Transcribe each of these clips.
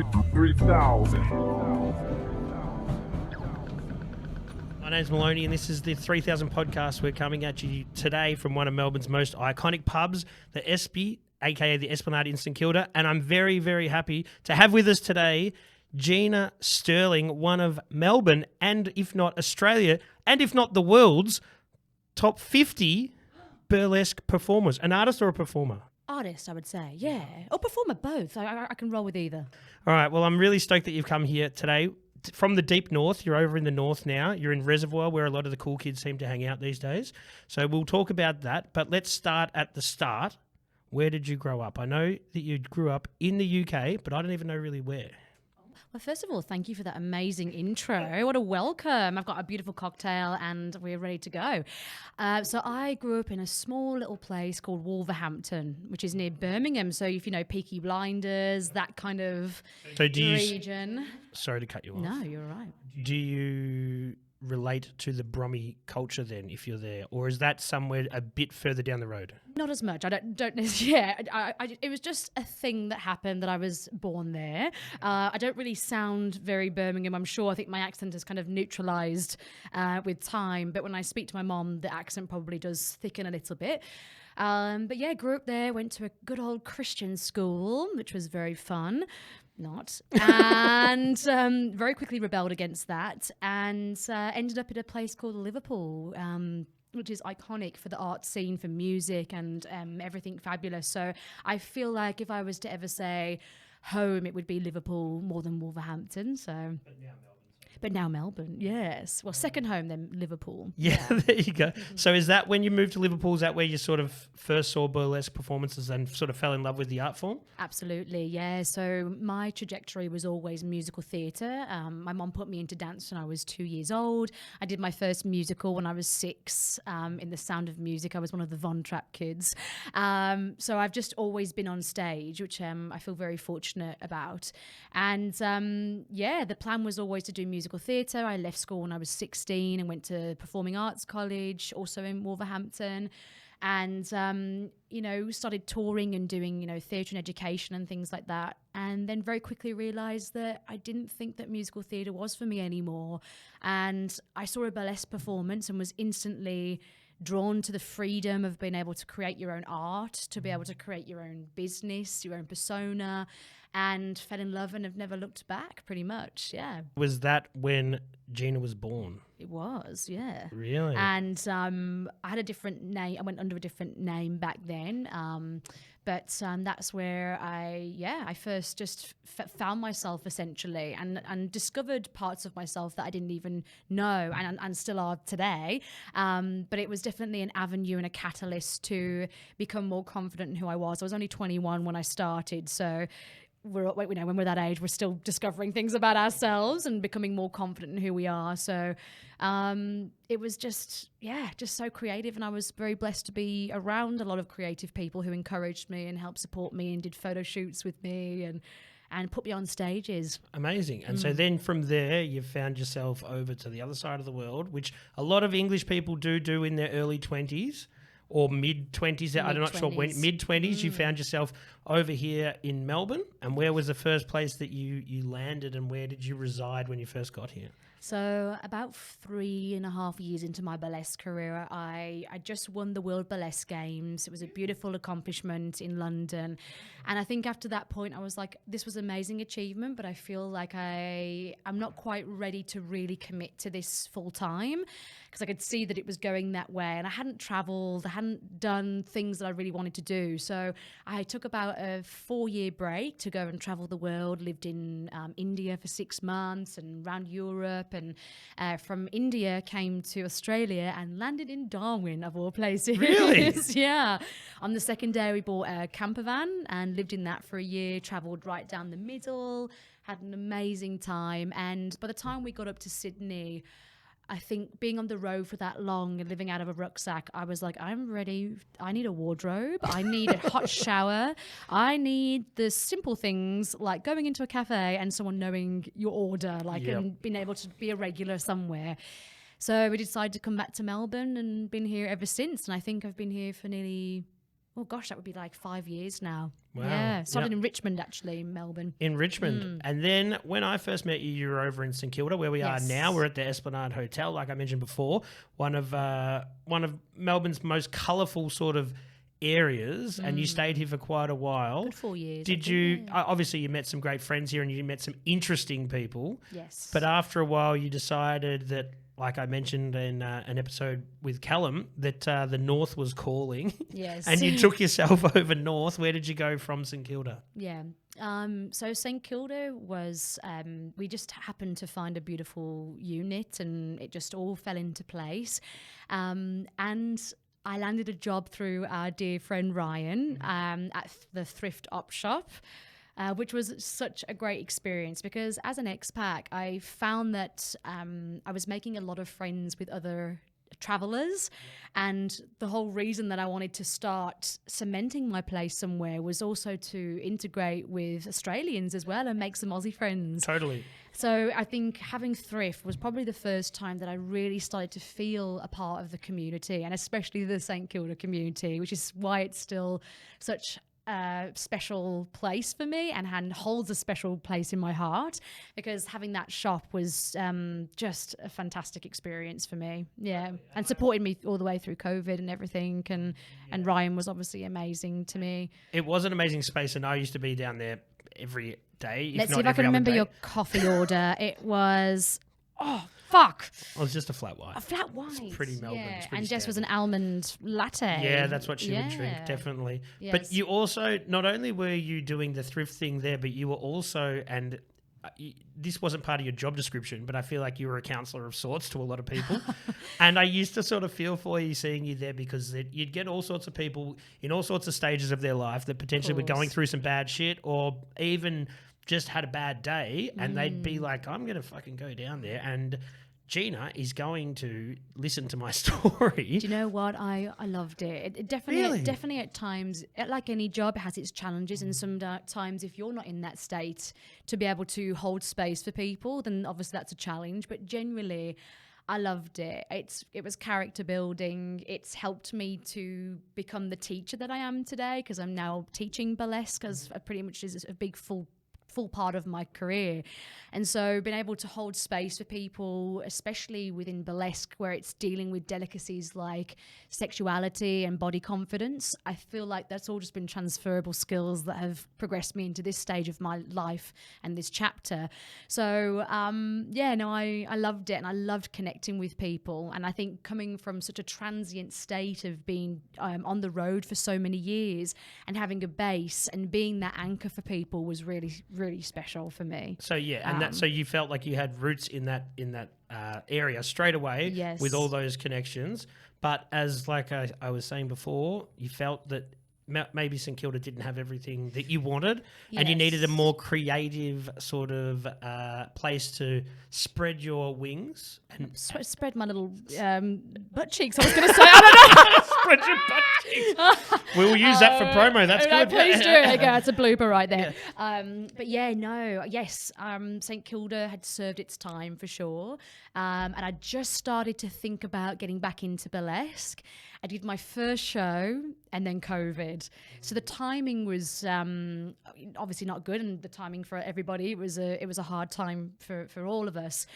3000. My name's Maloney and this is the 3000 podcast. We're coming at you today from one of Melbourne's most iconic pubs, the Espy, aka the Esplanade in St Kilda. And I'm very, very happy to have with us today Gina Stirling, one of Melbourne and if not Australia and if not the world's top 50 burlesque performers. An artist or a performer? Artist, I would say, yeah. Or performer, both. I can roll with either. All right, well, I'm really stoked that you've come here today. From the deep north, you're over in the north now. You're in Reservoir, where a lot of the cool kids seem to hang out these days. So we'll talk about that, but let's start at the start. Where did you grow up? I know that you grew up in the UK, but I don't even know really where. Well, first of all, thank you for that amazing intro. What a welcome. I've got a beautiful cocktail and we're ready to go. So I grew up in a small little place called Wolverhampton, which is near Birmingham. So if you know Peaky Blinders, that kind of region. Sorry to cut you off. No, you're right. Do you relate to the Brummy culture then if you're there? Or is that somewhere a bit further down the road? Not as much. I don't yeah. It was just a thing that happened that I was born there. I don't really sound very Birmingham, I'm sure. I think my accent is kind of neutralised with time. But when I speak to my mom, the accent probably does thicken a little bit. But yeah, grew up there, went to a good old Christian school, which was very fun. Not. And very quickly rebelled against that and ended up at a place called Liverpool, which is iconic for the art scene, for music and everything fabulous. So I feel like if I was to ever say home, it would be Liverpool more than Wolverhampton. So. But now Melbourne, yes. Well, second home, then Liverpool. Yeah, there you go. So is that when you moved to Liverpool, is that where you sort of first saw burlesque performances and sort of fell in love with the art form? Absolutely, yeah. So my trajectory was always musical theatre. My mom put me into dance when I was 2 years old. I did my first musical when I was 6 in The Sound of Music. I was one of the Von Trapp kids. So I've just always been on stage, which I feel very fortunate about. And yeah, the plan was always to do musical theatre. I left school when I was 16 and went to Performing Arts College, also in Wolverhampton, and you know, started touring and doing, you know, theatre and education and things like that, and then very quickly realised that I didn't think that musical theatre was for me anymore. And I saw a burlesque performance and was instantly drawn to the freedom of being able to create your own art, to be able to create your own business, your own persona, and fell in love and have never looked back, pretty much, yeah. Was that when Gina was born? It was, yeah. Really? And I had a different name. I went under a different name back then. But that's where I first just found myself essentially and discovered parts of myself that I didn't even know and still are today. But it was definitely an avenue and a catalyst to become more confident in who I was. I was only 21 when I started, so when we're that age, we're still discovering things about ourselves and becoming more confident in who we are. So it was just so creative, and I was very blessed to be around a lot of creative people who encouraged me and helped support me and did photo shoots with me and put me on stages. Amazing. And so then from there, you found yourself over to the other side of the world, which a lot of English people do in their early 20s. Or mid-20s, I'm not sure when, mid-20s, you found yourself over here in Melbourne. And where was the first place that you landed, and where did you reside when you first got here? So about 3.5 years into my burlesque career, I just won the World Burlesque Games. It was a beautiful accomplishment in London. And I think after that point, I was like, this was an amazing achievement, but I feel like I'm not quite ready to really commit to this full time, because I could see that it was going that way. And I hadn't travelled, I hadn't done things that I really wanted to do. So I took about a 4-year break to go and travel the world, lived in India for 6 months and around Europe. And from India came to Australia and landed in Darwin, of all places. Really? Yeah. On the second day, we bought a camper van and lived in that for a year, travelled right down the middle, had an amazing time. And by the time we got up to Sydney, I think being on the road for that long and living out of a rucksack, I was like, I'm ready. I need a wardrobe. I need a hot shower. I need the simple things like going into a cafe and someone knowing your order, and being able to be a regular somewhere. So we decided to come back to Melbourne and been here ever since. And I think I've been here for nearly oh gosh, that would be like 5 years now. Wow. Yeah, started in Richmond, actually, in Melbourne. In Richmond. And then when I first met you, you were over in St Kilda, where we are now. We're at the Esplanade Hotel, like I mentioned before, one of Melbourne's most colourful sort of areas, and you stayed here for quite a while. Good 4 years. Did you, obviously you met some great friends here and you met some interesting people. Yes. But after a while you decided that, like I mentioned in an episode with Callum, that the North was calling. Yes. And you took yourself over north. Where did you go from St Kilda? Yeah. So St Kilda was, we just happened to find a beautiful unit and it just all fell into place. And I landed a job through our dear friend Ryan at the thrift op shop, which was such a great experience because as an expat, I found that I was making a lot of friends with other travelers, and the whole reason that I wanted to start cementing my place somewhere was also to integrate with Australians as well and make some Aussie friends. Totally. So I think having thrift was probably the first time that I really started to feel a part of the community, and especially the St Kilda community, which is why it's still such special place for me and holds a special place in my heart, because having that shop was just a fantastic experience for me. Yeah. And supported me all the way through COVID and everything. And Ryan was obviously amazing to me. It was an amazing space, and I used to be down there every day. Let's see if I can remember your coffee order. It was, fuck. It was just a flat white. A flat white. It's pretty Melbourne. Yeah. It's pretty And Jess was an standard. almond latte. Yeah, that's what she would drink, definitely. Yes. But you also, not only were you doing the thrift thing there, but you were also, and this wasn't part of your job description, but I feel like you were a counsellor of sorts to a lot of people. And I used to sort of feel for you seeing you there, because you'd get all sorts of people in all sorts of stages of their life that potentially were going through some bad shit, or even just had a bad day, and they'd be like, I'm going to fucking go down there, and Gina is going to listen to my story. Do you know what? I loved it. It definitely at times, like any job, it has its challenges, and sometimes if you're not in that state to be able to hold space for people, then obviously that's a challenge. But generally, I loved it. It was character building. It's helped me to become the teacher that I am today, because I'm now teaching burlesque as pretty much is a big full part of my career. And so being able to hold space for people, especially within burlesque, where it's dealing with delicacies like sexuality and body confidence, I feel like that's all just been transferable skills that have progressed me into this stage of my life and this chapter. So I loved it, and I loved connecting with people. And I think coming from such a transient state of being on the road for so many years and having a base and being that anchor for people was really, really special for me. So so you felt like you had roots in that area straight away. Yes. With all those connections. But as like I was saying before, you felt that maybe St Kilda didn't have everything that you wanted, and you needed a more creative sort of place to spread your wings and spread my little butt cheeks. I was going to say, I don't know. spread your butt cheeks. We will use that for promo. That's good. Please do. Okay, it's a blooper right there. Yeah. St Kilda had served its time for sure, and I just started to think about getting back into burlesque. I did my first show and then COVID. So the timing was obviously not good, and the timing for everybody, it was a hard time for all of us.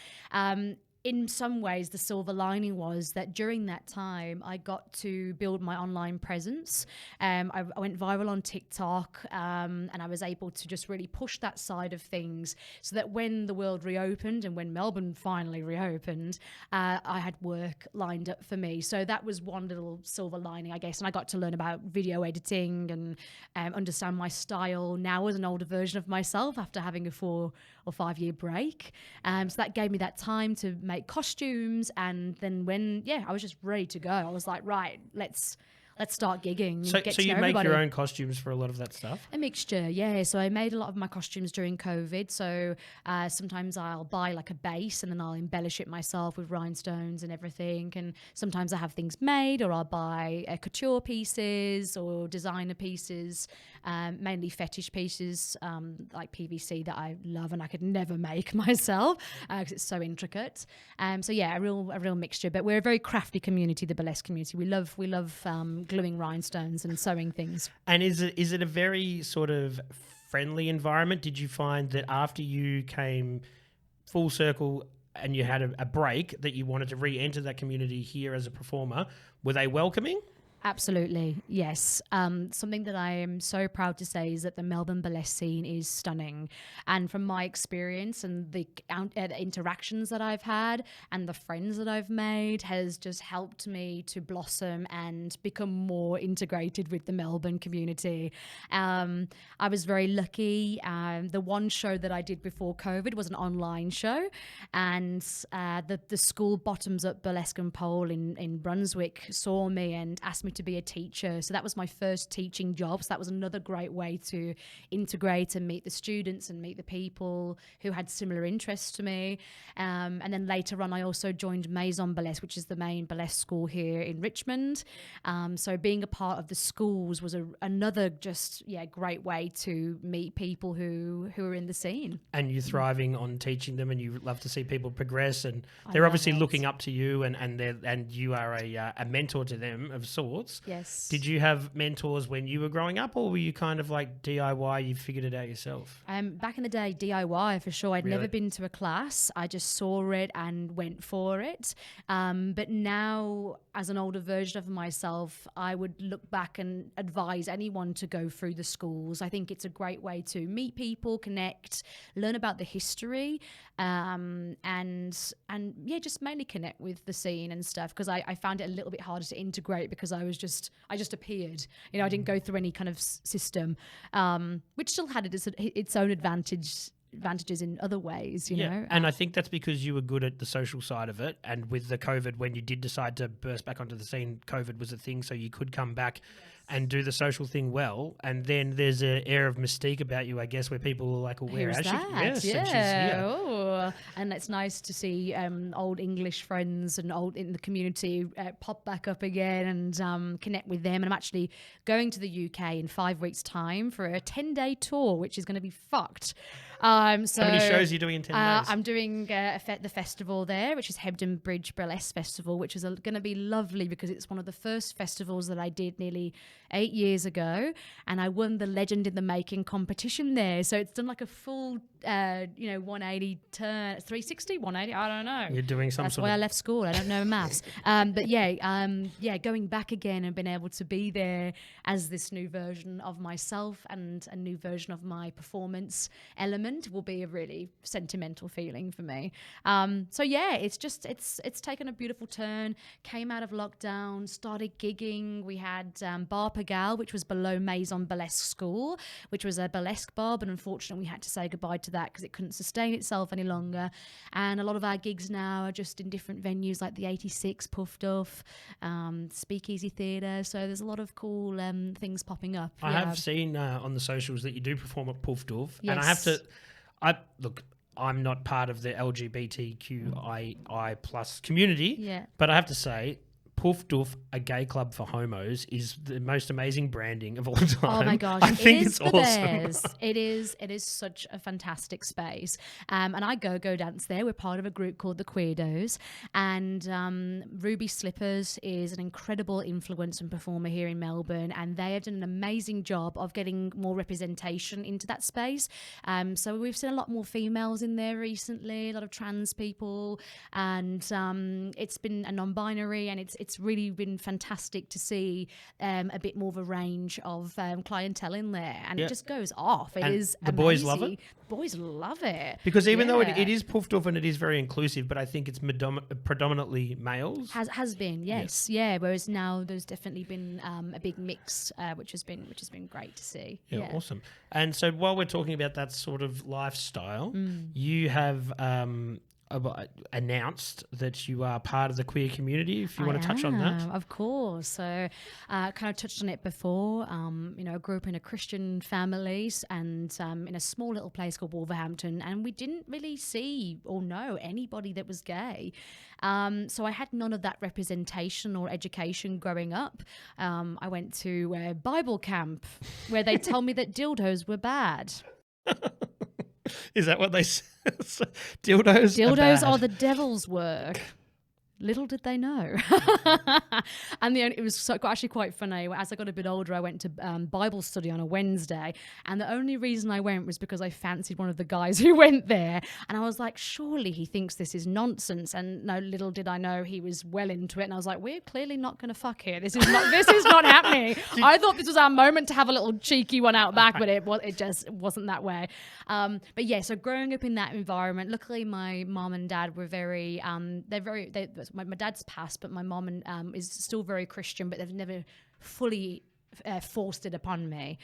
In some ways, the silver lining was that during that time, I got to build my online presence. I went viral on TikTok, and I was able to just really push that side of things, so that when the world reopened and when Melbourne finally reopened, I had work lined up for me. So that was one little silver lining, I guess. And I got to learn about video editing and understand my style now as an older version of myself after having a 4 or 5 year break. So that gave me that time to make costumes, and then when I was just ready to go, I was like, right, let's start gigging. So you make your own costumes for a lot of that stuff? A mixture, yeah. So I made a lot of my costumes during COVID. So sometimes I'll buy like a base and then I'll embellish it myself with rhinestones and everything. And sometimes I have things made, or I'll buy couture pieces or designer pieces, mainly fetish pieces like PVC that I love and I could never make myself because it's so intricate. A real mixture. But we're a very crafty community, the burlesque community. We love gluing rhinestones and sewing things. And is it a very sort of friendly environment? Did you find that after you came full circle and you had a break that you wanted to re-enter that community here as a performer, were they welcoming? Absolutely, yes. Something that I am so proud to say is that the Melbourne burlesque scene is stunning. And from my experience and the interactions that I've had and the friends that I've made has just helped me to blossom and become more integrated with the Melbourne community. I was very lucky. The one show that I did before COVID was an online show, and the school Bottoms Up Burlesque and Pole in Brunswick saw me and asked me to be a teacher. So that was my first teaching job. So that was another great way to integrate and meet the students and meet the people who had similar interests to me. And then later on, I also joined Maison Burlesque, which is the main burlesque school here in Richmond. So being a part of the schools was another great way to meet people who are in the scene. And you're thriving on teaching them, and you love to see people progress, and they're obviously looking up to you, and you are a mentor to them of sorts. Yes. Did you have mentors when you were growing up, or were you kind of like DIY, you figured it out yourself? Back in the day, DIY for sure. I'd Really? never been to a class. I just saw it and went for it. But now, as an older version of myself, I would look back and advise anyone to go through the schools. I think it's a great way to meet people, connect, learn about the history, and just mainly connect with the scene and stuff, because I found it a little bit harder to integrate because I just appeared. I didn't go through any kind of system, which still had its own advantages in other ways, you know. And I think that's because you were good at the social side of it, and with the COVID, when you did decide to burst back onto the scene, COVID was a thing, so you could come back and do the social thing well. And then there's an air of mystique about you, I guess, where people are like, where is she? Yes, yeah. and she's here. Oh. And it's nice to see old English friends and old in the community pop back up again and connect with them. And I'm actually going to the UK in 5 weeks' time for a 10-day tour, which is going to be fucked. So how many shows are you doing in 10 days? I'm doing the festival there, which is Hebden Bridge Burlesque Festival, which is going to be lovely because it's one of the first festivals that I did nearly 8 years ago, and I won the Legend in the Making competition there. So it's done like a full 180 turn, 360, 180, I don't know. You're doing some That's sort why of... I left school. I don't know maths. But going back again and being able to be there as this new version of myself and a new version of my performance element will be a really sentimental feeling for me. It's taken a beautiful turn. Came out of lockdown, started gigging. We had Bar Pagal, which was below Maison Burlesque School, which was a burlesque bar, but unfortunately we had to say goodbye to that because it couldn't sustain itself any longer. And a lot of our gigs now are just in different venues like the 86, Puffed Off, Speakeasy Theatre. So there's a lot of cool things popping up. I have seen on the socials that you do perform at Puffed Off. Yes. And I have to... I'm not part of the LGBTQII plus community, but I have to say, Puff Duff, a gay club for homos, is the most amazing branding of all time. Oh my gosh, I think it's awesome. It is such a fantastic space. And I go dance there. We're part of a group called the Queerdos. And Ruby Slippers is an incredible influence and performer here in Melbourne. And they have done an amazing job of getting more representation into that space. So we've seen a lot more females in there recently, a lot of trans people. And it's been a non-binary, and it's really been fantastic to see a bit more of a range of clientele in there, and it just goes off. It is the amazing. boys love it. The boys love it Because even though it is puffed off and it is very inclusive, but I think it's predominantly males. Has been, yes, yeah. Whereas now there's definitely been a big mix, which has been great to see. Yeah, awesome. And so while we're talking about that sort of lifestyle, you have announced that you are part of the queer community. If you want to touch on that. Of course. So kind of touched on it before. I grew up in a Christian family and in a small little place called Wolverhampton, and we didn't really see or know anybody that was gay. So I had none of that representation or education growing up. I went to Bible camp where they told me that dildos were bad. Is that what they said? Dildos are the devil's work. Little did they know. And it was actually quite funny. As I got a bit older, I went to Bible study on a Wednesday. And the only reason I went was because I fancied one of the guys who went there. And I was like, surely he thinks this is nonsense. And no, little did I know he was well into it. And I was like, we're clearly not going to fuck here. This is not happening. I thought this was our moment to have a little cheeky one out back, but it just wasn't that way. But yeah, so growing up in that environment, luckily my mom and dad were very, my dad's passed, but my mom is still very Christian, but they've never fully forced it upon me.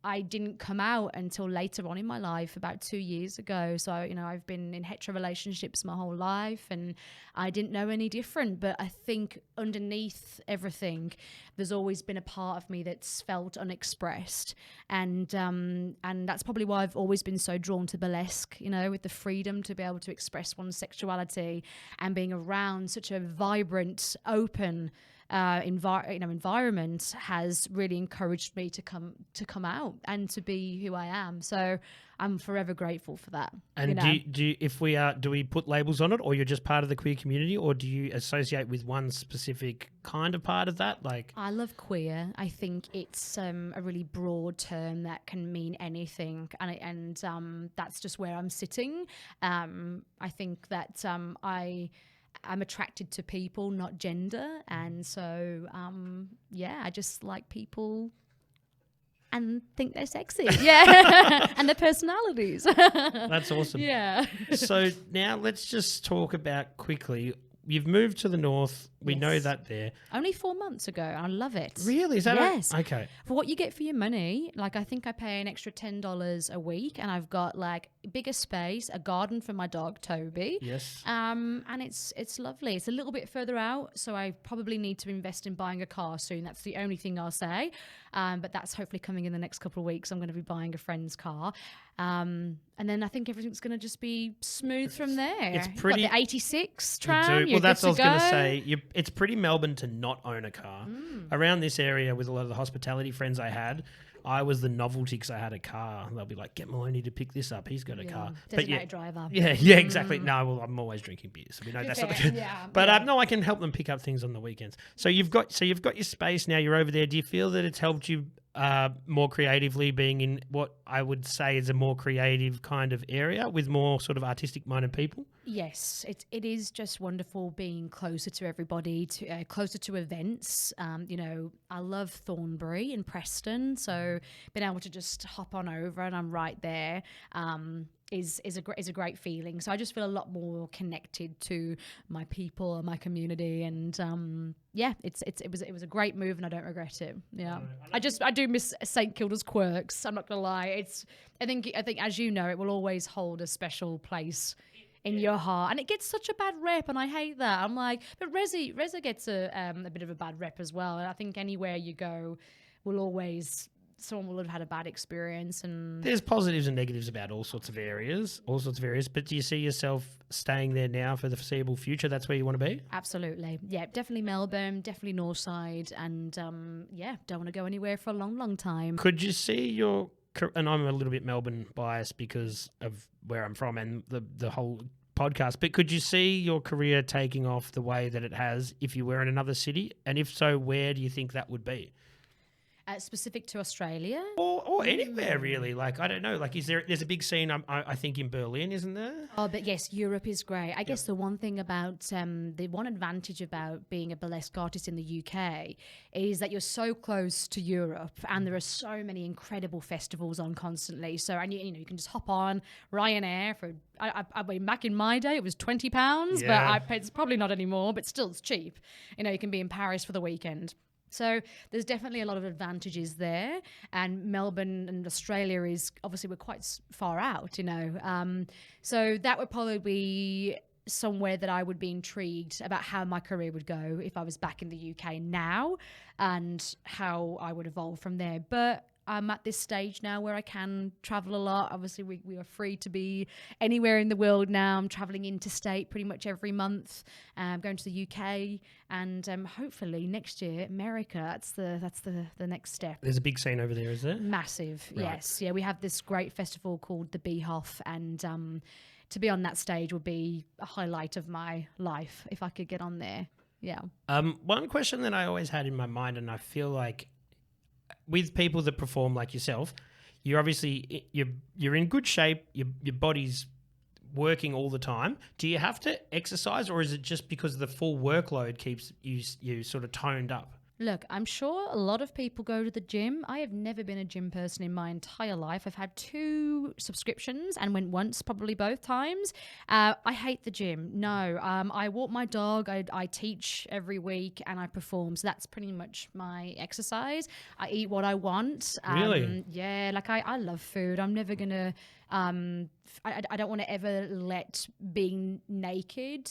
I didn't come out until later on in my life, about 2 years ago. So, I've been in hetero relationships my whole life, and I didn't know any different. But I think underneath everything, there's always been a part of me that's felt unexpressed. And that's probably why I've always been so drawn to burlesque, with the freedom to be able to express one's sexuality and being around such a vibrant, open environment has really encouraged me to come out and to be who I am. So I'm forever grateful for that. And do we put labels on it, or you're just part of the queer community, or do you associate with one specific kind of part of that? Like, I love queer. I think it's a really broad term that can mean anything, and that's just where I'm sitting. I think that I'm attracted to people, not gender. And so, I just like people and think they're sexy. Yeah. And their personalities. that's awesome. Yeah. So now let's just talk about quickly. You've moved to the north. We know that there. Only 4 months ago. I love it. Really? Is that yes? Okay. For what you get for your money, like I think I pay an extra $10 a week, and I've got like bigger space, a garden for my dog Toby. Yes. And it's lovely. It's a little bit further out, so I probably need to invest in buying a car soon. That's the only thing I'll say. But that's hopefully coming in the next couple of weeks. I'm going to be buying a friend's car. And then I think everything's going to just be smooth from there. It's pretty. Got the 86 tram. Well, that's what I was going to say. It's pretty Melbourne to not own a car. Around this area, with a lot of the hospitality friends I had, I was the novelty because I had a car. They'll be like, get Maloney to pick this up. He's got a car. Designated driver. Yeah, exactly. No, well, I'm always drinking beer, so we know that's not the case. But no, I can help them pick up things on the weekends. So you've got your space now. You're over there. Do you feel that it's helped you more creatively, being in what I would say is a more creative kind of area with more sort of artistic minded people? Yes, it is just wonderful being closer to everybody, closer to events. I love Thornbury and Preston, so being able to just hop on over and I'm right there is a great feeling. So I just feel a lot more connected to my people and my community, and it was a great move, and I don't regret it. Yeah, I do miss St Kilda's quirks. I'm not gonna lie. I think as you know, it will always hold a special place in your heart, and it gets such a bad rep, and I hate that. I'm like, but Reza gets a bit of a bad rep as well, and I think anywhere you go, someone will have had a bad experience. And there's positives and negatives about all sorts of areas. But do you see yourself staying there now for the foreseeable future? That's where you want to be? Absolutely. Yeah, definitely Melbourne, definitely Northside, and don't want to go anywhere for a long, long time. Could you see and I'm a little bit Melbourne biased because of where I'm from and the whole podcast, but could you see your career taking off the way that it has if you were in another city? And if so, where do you think that would be? Specific to Australia? Or anywhere, really. Like, I don't know. Like, there's a big scene, I think, in Berlin, isn't there? Oh, but yes, Europe is great. I guess the one thing about, the one advantage about being a burlesque artist in the UK is that you're so close to Europe, and there are so many incredible festivals on constantly. So, and you can just hop on Ryanair for, I mean, back in my day, it was £20, but it's probably not anymore, but still it's cheap. You can be in Paris for the weekend. So there's definitely a lot of advantages there, and Melbourne and Australia is obviously we're quite far out, so that would probably be somewhere that I would be intrigued about how my career would go if I was back in the UK now, and how I would evolve from there. But I'm at this stage now where I can travel a lot. Obviously, we are free to be anywhere in the world now. I'm traveling interstate pretty much every month. I'm going to the UK, and hopefully next year America. That's the next step. There's a big scene over there, is there? Massive, right. Yes. Yeah, we have this great festival called the Beehoff, and to be on that stage would be a highlight of my life if I could get on there. Yeah. One question that I always had in my mind, and I feel like with people that perform like yourself, you're obviously you're in good shape. Your body's working all the time. Do you have to exercise, or is it just because the full workload keeps you sort of toned up? Look, I'm sure a lot of people go to the gym. I have never been a gym person in my entire life. I've had 2 subscriptions and went once, probably both times. I hate the gym. No, I walk my dog. I teach every week and I perform. So that's pretty much my exercise. I eat what I want. Really? Yeah, like I love food. I'm never going to, I don't want to ever let being naked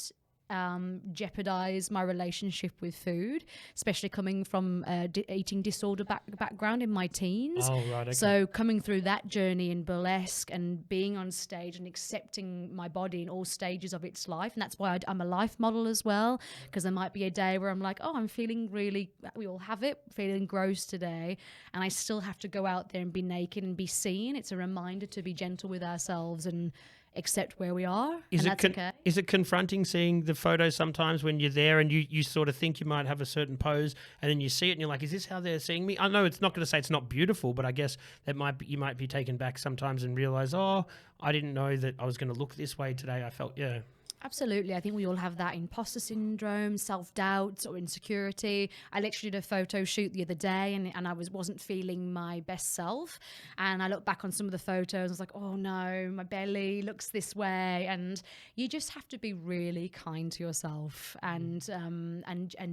jeopardize my relationship with food, especially coming from a eating disorder background in my teens. Oh, right. Okay. So coming through that journey in burlesque and being on stage and accepting my body in all stages of its life. And that's why I'm a life model as well, because there might be a day where I'm like, oh, I'm feeling really, we all have it, feeling gross today. And I still have to go out there and be naked and be seen. It's a reminder to be gentle with ourselves and accept where we are. Is and it that's okay. Is it confronting seeing the photos sometimes when you're there and you sort of think you might have a certain pose and then you see it and you're like, is this how they're seeing me? I know it's not going to say it's not beautiful, but I guess that you might be taken back sometimes and realize, oh, I didn't know that I was going to look this way today. I felt, yeah. Absolutely. I think we all have that imposter syndrome, self-doubt or insecurity. I literally did a photo shoot the other day and I wasn't feeling my best self. And I looked back on some of the photos and I was like, oh no, my belly looks this way. And you just have to be really kind to yourself and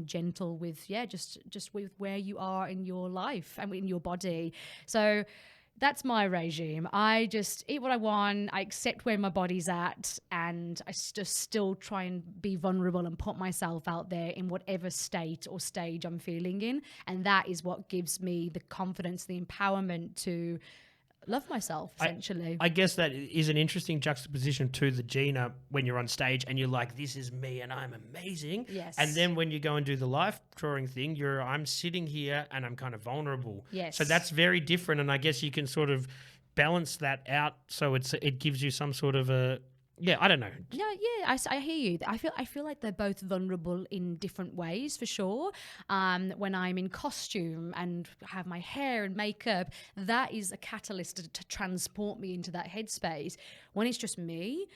gentle with, just with where you are in your life and in your body. So that's my regime. I just eat what I want. I accept where my body's at, and I just still try and be vulnerable and put myself out there in whatever state or stage I'm feeling in. And that is what gives me the confidence, the empowerment to love myself, essentially. I guess that is an interesting juxtaposition to the Gina when you're on stage and you're like, this is me and I'm amazing. Yes. And then when you go and do the life drawing thing, I'm sitting here and I'm kind of vulnerable. Yes. So that's very different. And I guess you can sort of balance that out so it gives you some sort of a, yeah, I don't know. I hear you. I feel like they're both vulnerable in different ways, for sure. When I'm in costume and have my hair and makeup, that is a catalyst to transport me into that headspace. When it's just me,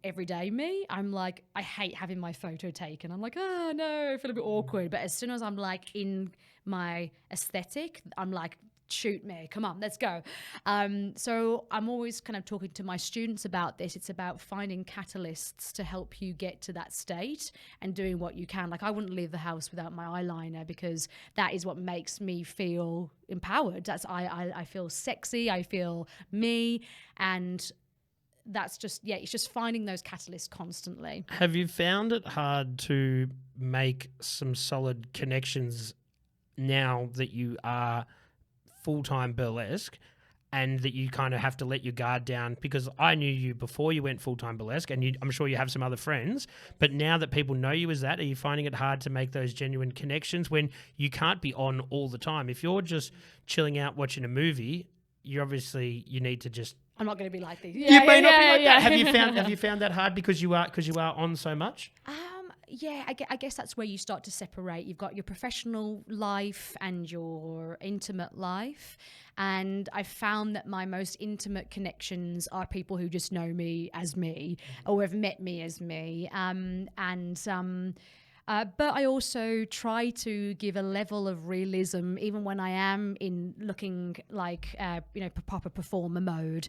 everyday me, I'm like, I hate having my photo taken. I'm like, oh no, I feel a bit awkward. But as soon as I'm like in my aesthetic, I'm like, shoot me, come on, let's go. So I'm always kind of talking to my students about this. It's about finding catalysts to help you get to that state and doing what you can. Like I wouldn't leave the house without my eyeliner because that is what makes me feel empowered. I feel sexy, I feel me, and that's just, it's just finding those catalysts constantly. Have you found it hard to make some solid connections now that you are full-time burlesque and that you kind of have to let your guard down? Because I knew you before you went full-time burlesque and I'm sure you have some other friends, but now that people know you as that, are you finding it hard to make those genuine connections when you can't be on all the time? If you're just chilling out watching a movie, you need to just... I'm not going to be like this. You may not be like that. Have you found that hard because you are on so much? I guess that's where you start to separate. You've got your professional life and your intimate life. And I found that my most intimate connections are people who just know me as me or have met me as me. But I also try to give a level of realism even when I am in looking like, proper performer mode,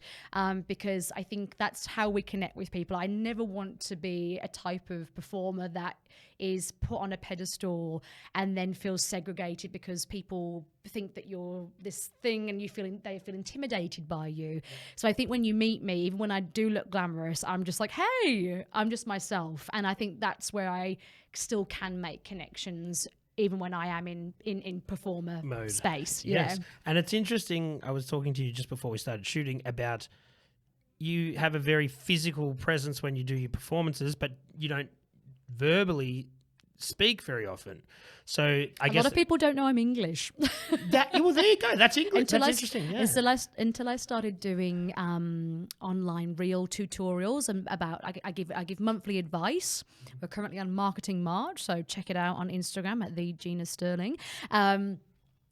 because I think that's how we connect with people. I never want to be a type of performer that is put on a pedestal and then feels segregated because people think that you're this thing and they feel intimidated by you. So I think when you meet me, even when I do look glamorous, I'm just like, hey, I'm just myself. And I think that's where I still can make connections even when I am in performer mode space. Yes. And it's interesting, I was talking to you just before we started shooting about you have a very physical presence when you do your performances, but you don't verbally speak very often. So I A guess lot of people don't know I'm English. well, there you go. That's English. That's interesting. Yeah. Until I started doing online reel tutorials and I give monthly advice. We're currently on Marketing March, so check it out on Instagram at the Gina Stirling.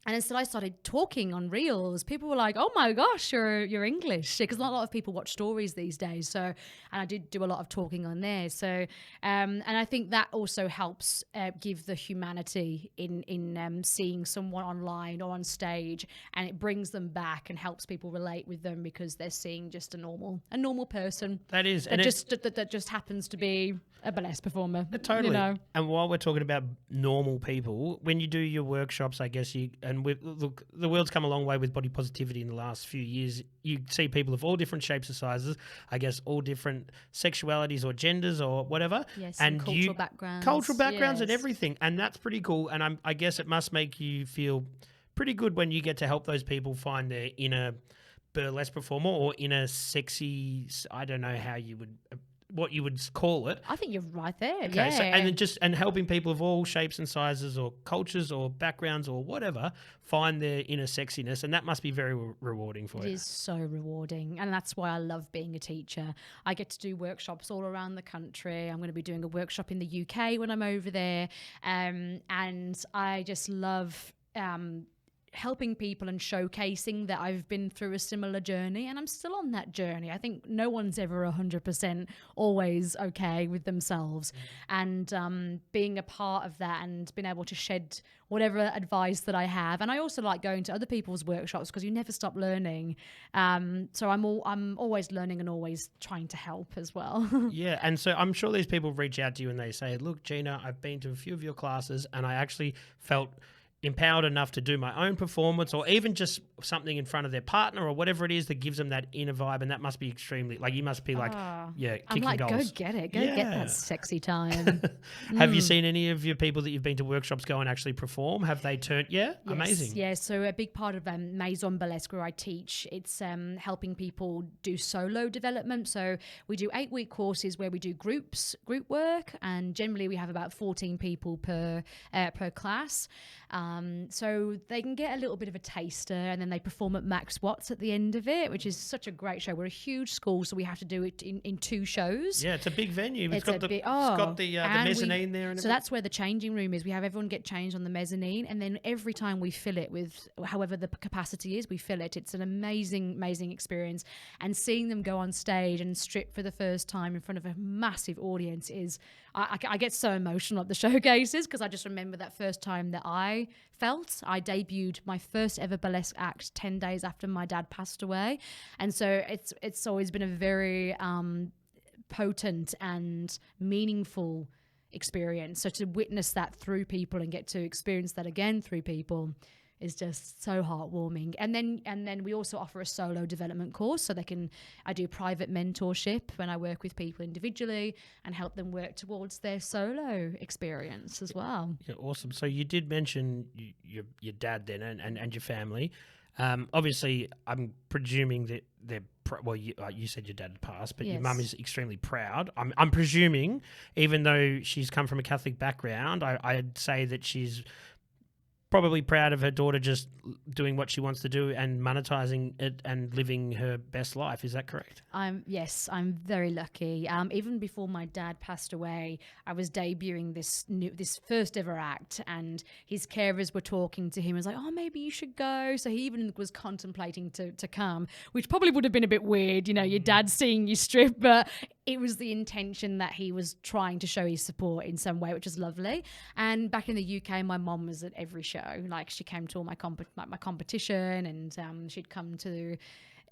And until I started talking on reels, people were like, "Oh my gosh, you're English," because not a lot of people watch stories these days. So, and I did do a lot of talking on there. So, and I think that also helps give the humanity in seeing someone online or on stage, and it brings them back and helps people relate with them because they're seeing just a normal person. That is, that just happens to be a burlesque performer. Totally. You know? And while we're talking about normal people, when you do your workshops, I guess look, the world's come a long way with body positivity in the last few years. You see people of all different shapes and sizes, I guess all different sexualities or genders or whatever. Yes, and cultural backgrounds. Cultural backgrounds and yes. everything. And that's pretty cool. And I guess it must make you feel pretty good when you get to help those people find their inner burlesque performer or inner sexy, I don't know how you would... what you would call it. I think you're right there. Okay, yeah. so, and then helping people of all shapes and sizes or cultures or backgrounds or whatever find their inner sexiness, and that must be very rewarding for you. It is so rewarding, and that's why I love being a teacher. I get to do workshops all around the country. I'm going to be doing a workshop in the UK when I'm over there, and I just love helping people and showcasing that I've been through a similar journey and I'm still on that journey. I think no one's ever 100% always okay with themselves, and being a part of that and being able to shed whatever advice that I have. And I also like going to other people's workshops because you never stop learning. So I'm always learning and always trying to help as well. Yeah, and so I'm sure these people reach out to you and they say, "Look, Gina, I've been to a few of your classes and I actually felt empowered enough to do my own performance," or even just something in front of their partner or whatever it is that gives them that inner vibe. And that must be extremely, like, you must be like, kicking I'm like, goals. go get it. Go get that sexy time. Have you seen any of your people that you've been to workshops go and actually perform? Have they turned? Yeah? Yes, Amazing. Yeah, so a big part of Maison Burlesque where I teach, it's helping people do solo development. So we do 8-week courses where we do group work, and generally we have about 14 people per class. So they can get a little bit of a taster, and then they perform at Max Watts at the end of it, which is such a great show. We're a huge school, so we have to do it in 2 shows. Yeah, it's a big venue. It's got the mezzanine there. So that's where the changing room is. We have everyone get changed on the mezzanine, and then every time we fill it with however the capacity is, we fill it. It's an amazing experience. And seeing them go on stage and strip for the first time in front of a massive audience is... I get so emotional at the showcases because I just remember that first time that I debuted my first ever burlesque act 10 days after my dad passed away. And so it's always been a very potent and meaningful experience. So to witness that through people and get to experience that again through people is just so heartwarming. And then we also offer a solo development course, so I do private mentorship when I work with people individually and help them work towards their solo experience as well. Yeah, awesome. So you did mention your dad then and your family. Obviously, I'm presuming that they're you said your dad had passed, but yes. Your mum is extremely proud. I'm presuming, even though she's come from a Catholic background, I'd say that she's probably proud of her daughter just doing what she wants to do and monetizing it and living her best life. Is that correct? Yes, I'm very lucky. Even before my dad passed away, I was debuting this first ever act, and his carers were talking to him. It was like, "Oh, maybe you should go." So he even was contemplating to come, which probably would have been a bit weird, your dad seeing you strip, but it was the intention that he was trying to show his support in some way, which is lovely. And back in the UK, my mom was at every show. Like, she came to all my competition, and she'd come to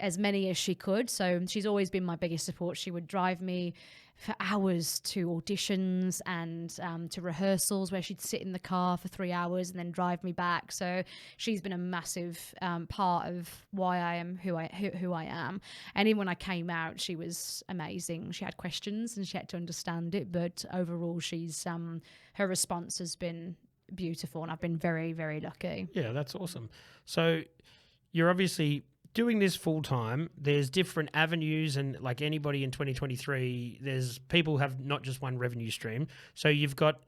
as many as she could. So she's always been my biggest support. She would drive me for hours to auditions and to rehearsals, where she'd sit in the car for 3 hours and then drive me back. So she's been a massive part of why I am who I am. And even when I came out, she was amazing. She had questions and she had to understand it, but overall, she's her response has been beautiful, and I've been very, very lucky. Yeah, that's awesome. So you're obviously doing this full time. There's different avenues, and like anybody in 2023, there's people have not just one revenue stream. So you've got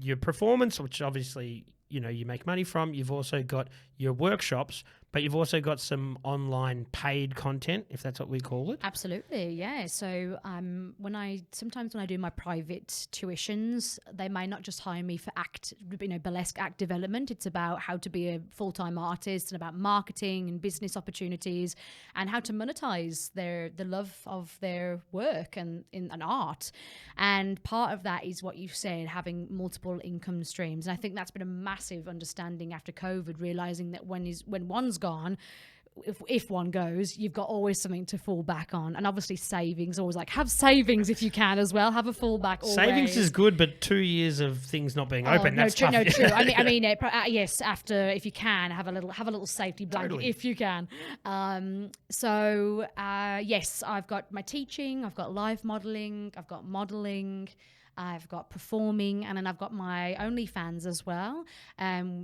your performance, which obviously, you make money from. You've also got your workshops, but you've also got some online paid content, if that's what we call it. Absolutely, yeah. So sometimes when I do my private tuitions, they may not just hire me for burlesque act development. It's about how to be a full-time artist and about marketing and business opportunities and how to monetize the love of their work and art. And part of that is what you said, having multiple income streams. And I think that's been a massive understanding after COVID, realizing that when one's gone, if one goes, you've got always something to fall back on. And obviously savings, always have savings if you can as well. Have a fallback always. Savings is good, but 2 years of things not being open, that's tough. No, true. Yes, after, if you can, have a little safety blanket if you can. Yes, I've got my teaching, I've got live modeling, I've got modeling, I've got performing, and then I've got my OnlyFans as well,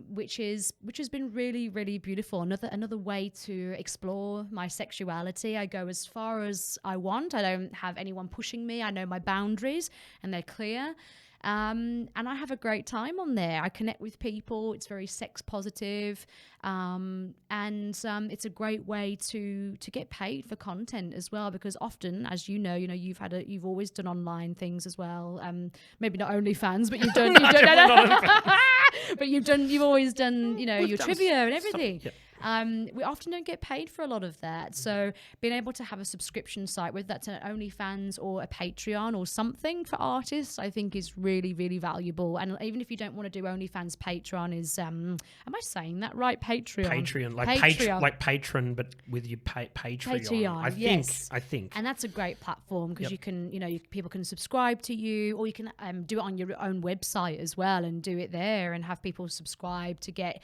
which has been really, really beautiful. Another way to explore my sexuality. I go as far as I want. I don't have anyone pushing me. I know my boundaries, and they're clear. And I have a great time on there. I connect with people. It's very sex positive. It's a great way to get paid for content as well, because often, as you've always done online things as well. Maybe not OnlyFans, but you've always done your trivia and everything. We often don't get paid for a lot of that. So being able to have a subscription site, whether that's an OnlyFans or a Patreon or something for artists, I think is really, really valuable. And even if you don't want to do OnlyFans, Patreon is, am I saying that right? Patreon, like patron, but with your Patreon. I think. And that's a great platform because you can, people can subscribe to you, or you can do it on your own website as well and do it there and have people subscribe to get,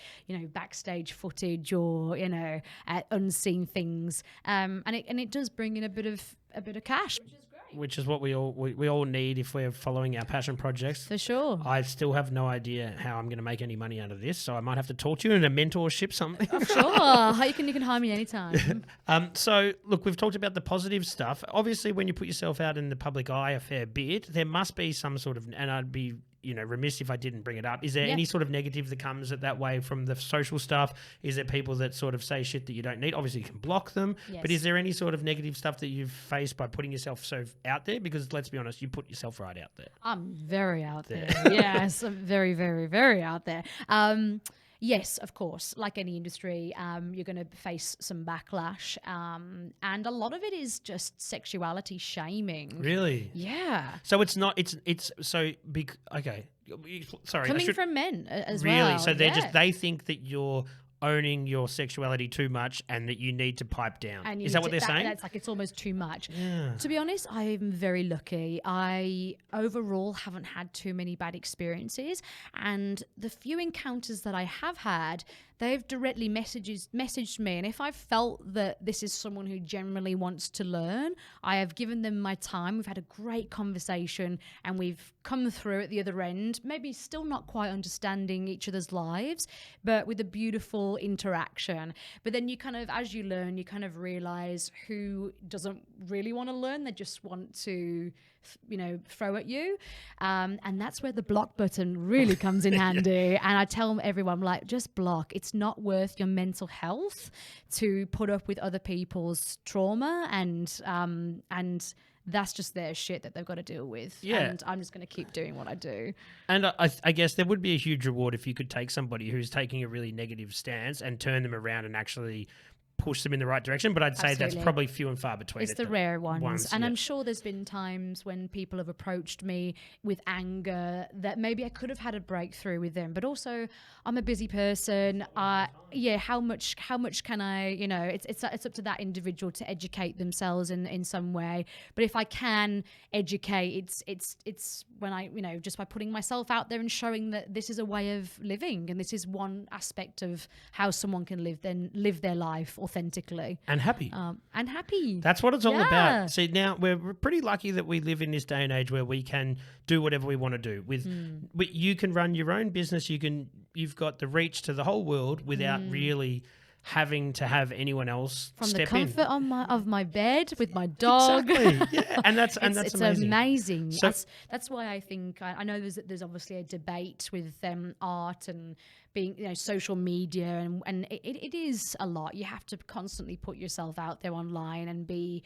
backstage footage or unseen things, and it does bring in a bit of cash, which is great. Which is what we all need if we're following our passion projects. For sure. I still have no idea how I'm going to make any money out of this, so I might have to talk to you in a mentorship something. Sure, you can hire me anytime. So look, we've talked about the positive stuff. Obviously, when you put yourself out in the public eye a fair bit, there must be some sort of, and I'd be remiss if I didn't bring it up. Is there any sort of negative that comes that way from the social stuff? Is there people that sort of say shit that you don't need? Obviously, you can block them. Yes. But is there any sort of negative stuff that you've faced by putting yourself so out there? Because let's be honest, you put yourself right out there. I'm very out there. Yes, I'm very, very, very out there. Yes, of course. Like any industry, you're going to face some backlash. And a lot of it is just sexuality shaming. Really? Yeah. So it's not, it's so big. Okay. Sorry. Coming from men as really? well. Really? So they think that you're owning your sexuality too much and that you need to pipe down. Is that what they're saying? That's like, it's almost too much. Yeah. To be honest, I'm very lucky. I overall haven't had too many bad experiences, and the few encounters that I have had, they've directly messaged me, and if I felt that this is someone who generally wants to learn, I have given them my time. We've had a great conversation and we've come through at the other end, maybe still not quite understanding each other's lives, but with a beautiful interaction. But then you kind of, as you learn, you kind of realize who doesn't really want to learn. They just want to throw at you, and that's where the block button really comes in handy. And I tell everyone, just block. It's not worth your mental health to put up with other people's trauma, and that's just their shit that they've got to deal with. Yeah. And I'm just going to keep doing what I do. And I guess there would be a huge reward if you could take somebody who's taking a really negative stance and turn them around and actually push them in the right direction, but I'd say that's probably few and far between. It's the rare ones. And I'm sure there's been times when people have approached me with anger that maybe I could have had a breakthrough with them, but also I'm a busy person. How much can I, it's up to that individual to educate themselves in some way. But if I can educate, it's when I, just by putting myself out there and showing that this is a way of living and this is one aspect of how someone can live their life authentically and happy. That's what it's all about. See, now we're pretty lucky that we live in this day and age where we can do whatever we want to do. You can run your own business. You've got the reach to the whole world without really having to have anyone else From step the comfort in. of my bed with my dog. Exactly. Yeah. And that's It's amazing. amazing. So- That's why I think I know there's obviously a debate with art and being social media and it is a lot. You have to constantly put yourself out there online and be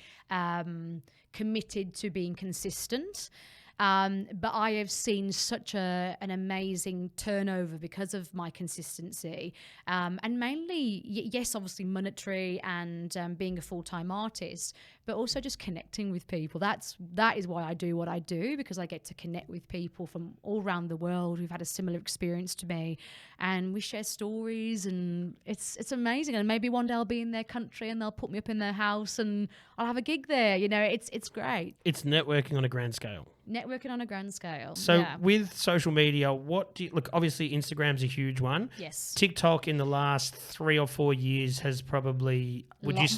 committed to being consistent. But I have seen such an amazing turnover because of my consistency, and mainly, yes, obviously monetary and being a full-time artist, but also just connecting with people. That is why I do what I do, because I get to connect with people from all around the world who've had a similar experience to me, and we share stories, and it's amazing. And maybe one day I'll be in their country and they'll put me up in their house and I'll have a gig there. It's great. It's networking on a grand scale. Networking on a grand scale. So yeah. with social media, what do you look? Obviously, Instagram's a huge one. Yes. TikTok in the last 3 or 4 years has probably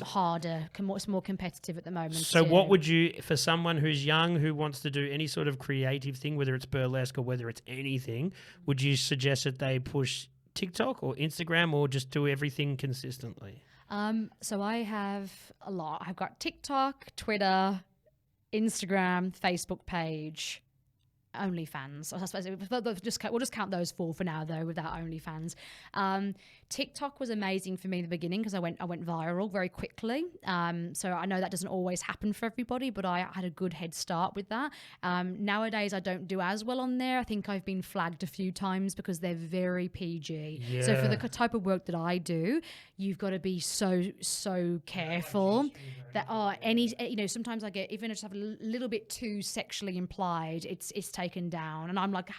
Harder. It's more competitive at the moment. So what would you, for someone who's young who wants to do any sort of creative thing, whether it's burlesque or whether it's anything, would you suggest that they push TikTok or Instagram or just do everything consistently? So I have a lot. I've got TikTok, Twitter, Instagram, Facebook page, OnlyFans. I suppose we'll just count those 4 for now, though, without OnlyFans. TikTok was amazing for me in the beginning because I went viral very quickly. So I know that doesn't always happen for everybody, but I had a good head start with that. Nowadays, I don't do as well on there. I think I've been flagged a few times because they're very PG. Yeah. So for the type of work that I do, you've got to be so careful that sometimes I get, even if I have a little bit too sexually implied, it's taken down, and I'm like,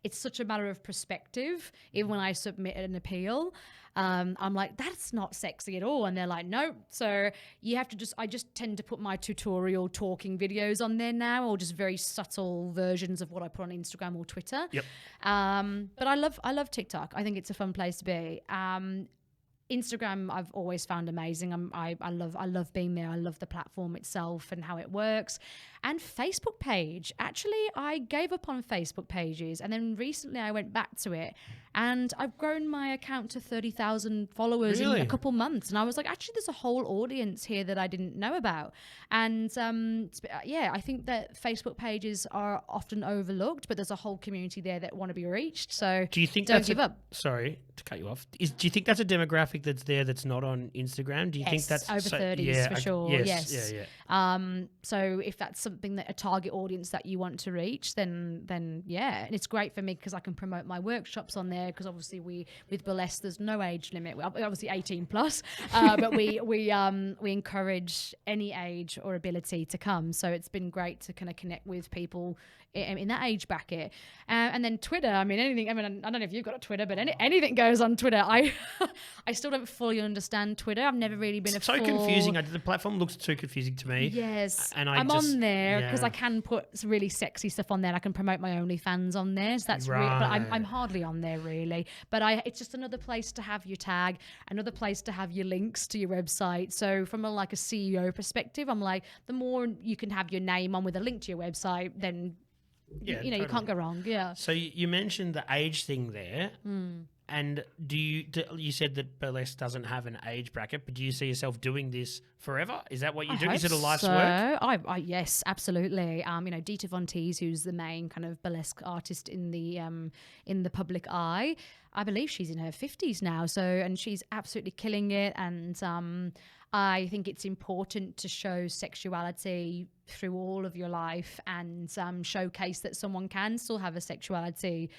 it's such a matter of perspective. Even when I submit an appeal, I'm like, that's not sexy at all, and they're like, no. So you have to I just tend to put my tutorial talking videos on there now, or just very subtle versions of what I put on Instagram or Twitter. Yep. But I love TikTok. I think it's a fun place to be. Instagram I've always found amazing. I love being there. I love the platform itself and how it works. And Facebook page. Actually, I gave up on Facebook pages, and then recently I went back to it, and I've grown my account to 30,000 followers in a couple months. And I was like, actually, there's a whole audience here that I didn't know about. And I think that Facebook pages are often overlooked, but there's a whole community there that want to be reached. So do you think don't give up. Sorry to cut you off. Do you think that's a demographic that's there that's not on Instagram? Do you think that's over 30s for sure? Yes. Yeah. So if that's something that a target audience that you want to reach, then yeah, and it's great for me because I can promote my workshops on there. Because obviously with burlesque there's no age limit. We're obviously 18 plus, but we encourage any age or ability to come. So it's been great to kind of connect with people in that age bracket. And then Twitter, anything. I don't know if you've got a Twitter, but anything goes on Twitter. I still don't fully understand Twitter. I've never really been so confusing. The platform looks too confusing to me. Yes, and I'm on there because I can put some really sexy stuff on there. I can promote my OnlyFans on there. So that's right. but I'm hardly on there really. But it's just another place to have your tag, another place to have your links to your website. So from a CEO perspective, I'm like, the more you can have your name on with a link to your website, then totally. You can't go wrong. Yeah. So you mentioned the age thing there. And you said that burlesque doesn't have an age bracket, but do you see yourself doing this forever? Is that what you do? Is it a life's work? Yes, absolutely. Dita Von Teese, who's the main kind of burlesque artist in the public eye, I believe she's in her 50s now. So, and she's absolutely killing it. And I think it's important to show sexuality through all of your life and showcase that someone can still have a sexuality,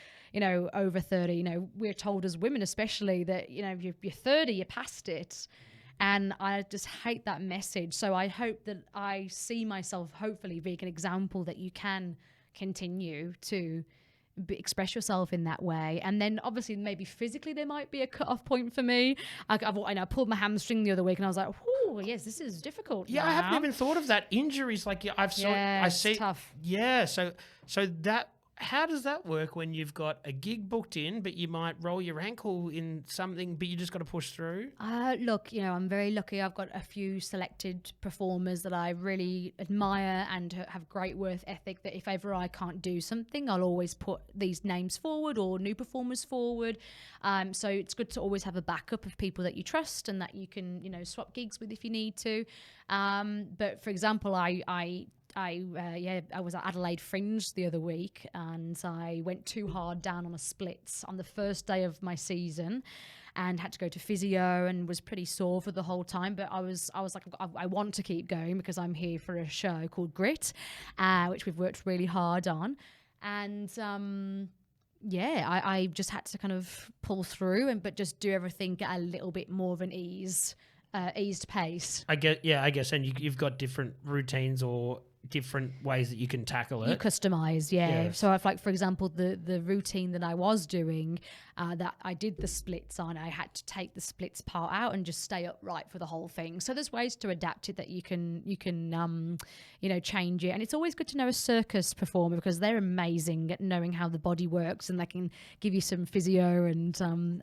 over 30. We're told as women especially that, if you're 30, you're past it. And I just hate that message. So I hope that I see myself hopefully being an example that you can continue to express yourself in that way. And then obviously maybe physically there might be a cut-off point for me. I pulled my hamstring the other week and I was like, oh yes, this is difficult. Yeah, now. I haven't even thought of that. Injuries, like I see tough. Yeah, so that how does that work when you've got a gig booked in, but you might roll your ankle in something, but you just got to push through? Look, I'm very lucky. I've got a few selected performers that I really admire and have great work ethic, that if ever I can't do something, I'll always put these names forward or new performers forward. So it's good to always have a backup of people that you trust and that you can, swap gigs with if you need to. But for example, I was at Adelaide Fringe the other week, and I went too hard down on a splits on the first day of my season, and had to go to physio and was pretty sore for the whole time. But I was like, I want to keep going because I'm here for a show called Grit, which we've worked really hard on, and I just had to kind of pull through but just do everything at a little bit more of an eased pace. I guess, and you've got different routines or different ways that you can tackle it. You customize, Yes. So if, like, for example, the routine that I was doing, that I did the splits on, I had to take the splits part out and just stay upright for the whole thing. So there's ways to adapt it that you can change it. And it's always good to know a circus performer because they're amazing at knowing how the body works, and they can give you some physio and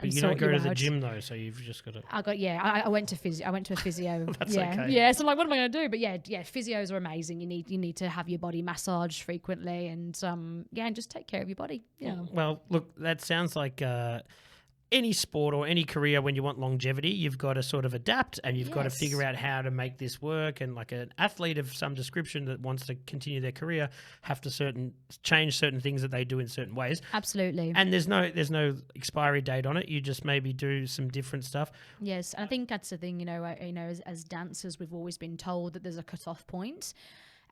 But you don't go to the gym though, so you've just got to. I went to physio. I went to a physio. That's okay. Yeah. So I'm like, what am I going to do? But yeah, physios are amazing. You need to have your body massaged frequently, and and just take care of your body. Yeah. Well, look, that sounds like any sport or any career. When you want longevity, you've got to sort of adapt, and you've got to figure out how to make this work. And like an athlete of some description that wants to continue their career have to change certain things that they do in certain ways. Absolutely. And there's no expiry date on it. You just maybe do some different stuff. Yes, and I think that's the thing. As dancers, we've always been told that there's a cut-off point.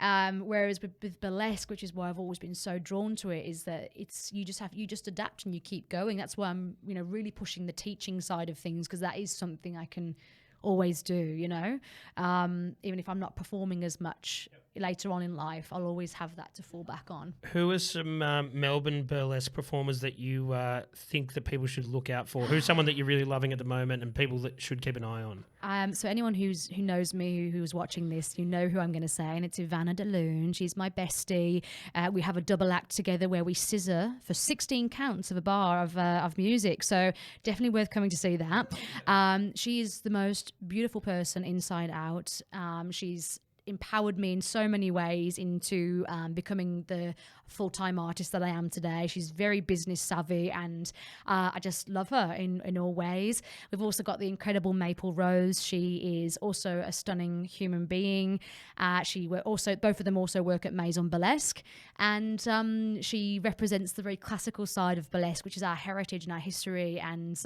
Whereas with burlesque, which is why I've always been so drawn to it, is that you just adapt and you keep going. That's why I'm really pushing the teaching side of things, because that is something I can always do. Even if I'm not performing as much later on in life, I'll always have that to fall back on. Who are some Melbourne burlesque performers that you think that people should look out for? Who's someone that you're really loving at the moment and people that should keep an eye on? So anyone who knows me, who's watching this, you know who I'm going to say, and it's Ivana DeLune. She's my bestie. We have a double act together where we scissor for 16 counts of a bar of music. So definitely worth coming to see that. She is the most beautiful person inside out. She's empowered me in so many ways into becoming the full-time artist that I am today. She's very business savvy, and I just love her in all ways. We've also got the incredible Maple Rose. She is also a stunning human being. Both of them also work at Maison Burlesque, and she represents the very classical side of burlesque, which is our heritage and our history, and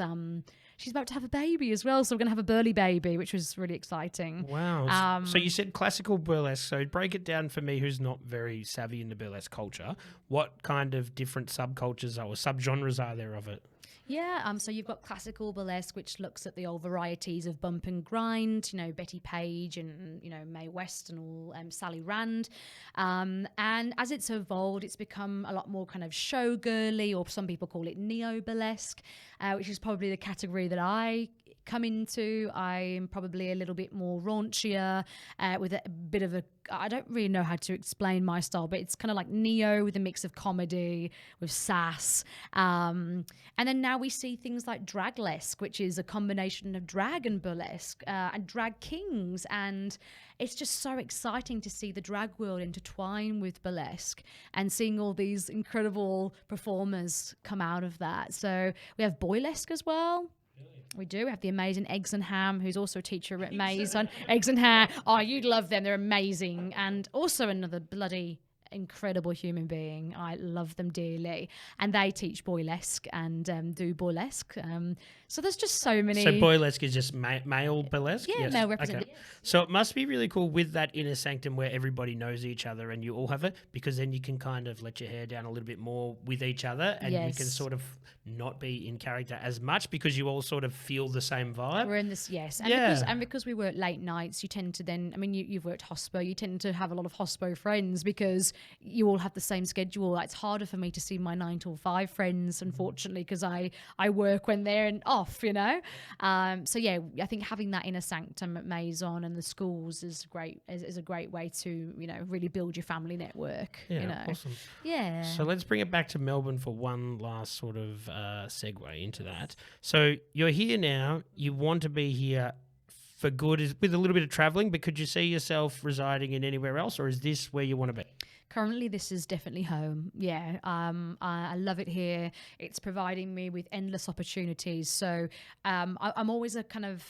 she's about to have a baby as well, so we're going to have a burly baby, which was really exciting. Wow. So you said classical burlesque. So break it down for me, who's not very savvy in the burlesque culture. What kind of different subcultures or subgenres are there of it? Yeah, so you've got classical burlesque, which looks at the old varieties of bump and grind, Betty Page and, Mae West and all, Sally Rand. And as it's evolved, it's become a lot more kind of showgirly, or some people call it neo-burlesque, which is probably the category that I come into. I'm probably a little bit more raunchier, with a bit of I don't really know how to explain my style, but it's kind of like neo with a mix of comedy with sass. And then now we see things like draglesque, which is a combination of drag and burlesque, and drag kings. And it's just so exciting to see the drag world intertwine with burlesque and seeing all these incredible performers come out of that. So we have boylesque as well. We do. We have the amazing Eggs and Ham, who's also a teacher at Mason. Eggs and Ham. Oh, you'd love them. They're amazing. And also another bloody incredible human being. I love them dearly. And they teach boylesque and do burlesque. So there's just so many. So boylesque is just male burlesque? Yeah, yes. male representative. Okay. So it must be really cool with that inner sanctum where everybody knows each other and you all have it, because then you can kind of let your hair down a little bit more with each other, and you can sort of not be in character as much because you all sort of feel the same vibe. We're in this, yes. And because we work late nights, you tend to then, you've worked hospo, you tend to have a lot of hospo friends because you all have the same schedule. It's harder for me to see my 9 till 5 friends, unfortunately, because I work when they're off, you know. So yeah, I think having that inner sanctum at Maison and the schools is a great way to, you know, really build your family network. Yeah, you know. awesome. Yeah. So let's bring it back to Melbourne for one last sort of segue into that. So you're here now. You want to be here for good, with a little bit of travelling, but could you see yourself residing in anywhere else, or is this where you want to be? Currently, this is definitely home. Yeah, I love it here. It's providing me with endless opportunities. So I'm always a kind of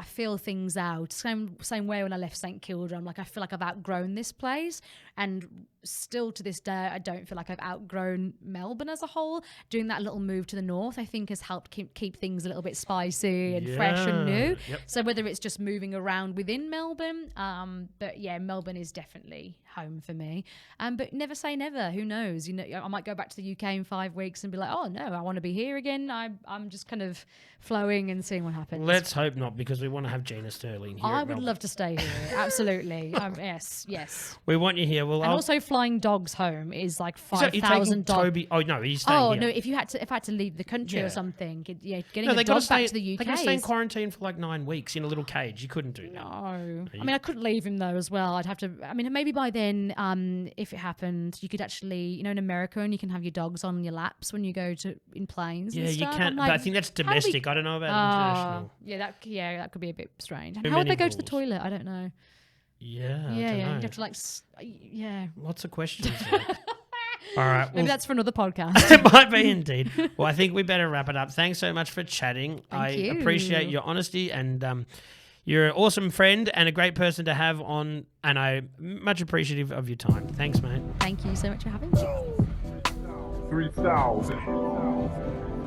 feel things out. Same way when I left St Kilda, I'm like, I feel like I've outgrown this place, and still to this day, I don't feel like I've outgrown Melbourne as a whole. Doing that little move to the north, I think, has helped keep things a little bit spicy and fresh and new. Yep. So whether it's just moving around within Melbourne, but yeah, Melbourne is definitely home for me. But never say never. Who knows? You know, I might go back to the UK in 5 weeks and be like, oh no, I want to be here again. I'm just kind of flowing and seeing what happens. Let's hope not, because we want to have Gina Stirling here. I would love to stay here. Absolutely. Yes. We want you here. Well, and also flying dogs home is like $5,000. $5,000. Toby? Oh no, he's staying here. No, if I had to leave the country Yeah. or something, getting No, a they dog got back to the UK. They got to stay in is- quarantine for like 9 weeks in a little cage. You couldn't do that. No. I mean, I couldn't leave him though as well. I'd have to, I mean, maybe by then, if it happened, you could actually, you know, in America, and you can have your dogs on your laps when you go in planes. Yeah, and you stuff. can. I'm But I like, think that's how do we- domestic. I don't know about international. that could be a bit strange. Too How would many they go to the rules. toilet? I don't know. Yeah, I Yeah, don't yeah. know. You'd have to like, yeah. Lots of questions. There. All right. Maybe Well, that's for another podcast. it might be indeed. Well, I think we better wrap it up. Thanks so much for chatting. I you. appreciate your honesty, and you're an awesome friend and a great person to have on, and I'm much appreciative of your time. Thanks, mate. Thank you so much for having me. 3,000.